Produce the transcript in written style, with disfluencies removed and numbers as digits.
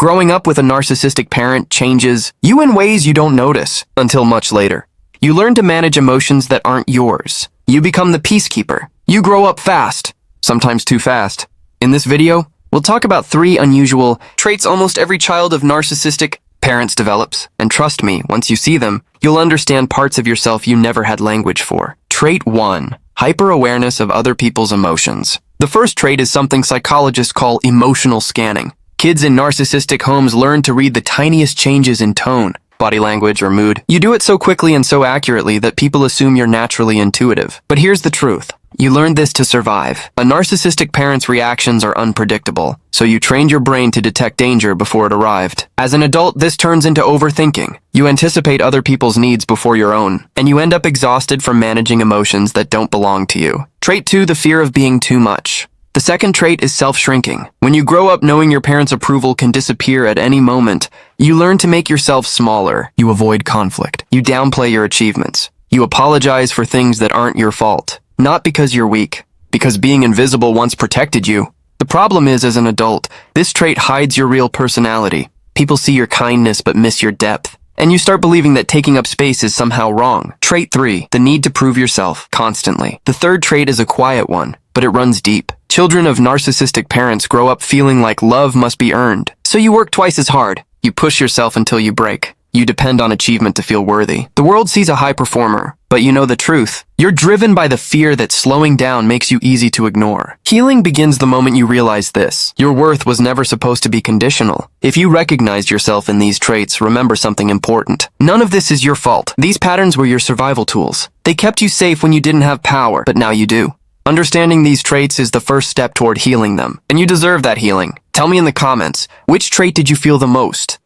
Growing up with a narcissistic parent changes you in ways you don't notice until much later. You learn to manage emotions that aren't yours. You become the peacekeeper. You grow up fast, sometimes too fast. In this video, we'll talk about 3 unusual traits almost every child of narcissistic parents develops. And trust me, once you see them, you'll understand parts of yourself you never had language for. Trait 1. Hyper-awareness of other people's emotions. The first trait is something psychologists call emotional scanning. Kids in narcissistic homes learn to read the tiniest changes in tone, body language, or mood. You do it so quickly and so accurately that people assume you're naturally intuitive. But here's the truth. You learned this to survive. A narcissistic parent's reactions are unpredictable, so you trained your brain to detect danger before it arrived. As an adult, this turns into overthinking. You anticipate other people's needs before your own, and you end up exhausted from managing emotions that don't belong to you. Trait 2, the fear of being too much. The second trait is self-shrinking. When you grow up knowing your parents' approval can disappear at any moment, you learn to make yourself smaller. You avoid conflict. You downplay your achievements. You apologize for things that aren't your fault. Not because you're weak, because being invisible once protected you. The problem is, as an adult, this trait hides your real personality. People see your kindness but miss your depth, and you start believing that taking up space is somehow wrong. Trait 3, the need to prove yourself constantly. The third trait is a quiet one, but it runs deep. Children of narcissistic parents grow up feeling like love must be earned. So you work twice as hard. You push yourself until you break. You depend on achievement to feel worthy. The world sees a high performer, but you know the truth. You're driven by the fear that slowing down makes you easy to ignore. Healing begins the moment you realize this. Your worth was never supposed to be conditional. If you recognized yourself in these traits, remember something important. None of this is your fault. These patterns were your survival tools. They kept you safe when you didn't have power, but now you do. Understanding these traits is the first step toward healing them, and you deserve that healing. Tell me in the comments, which trait did you feel the most?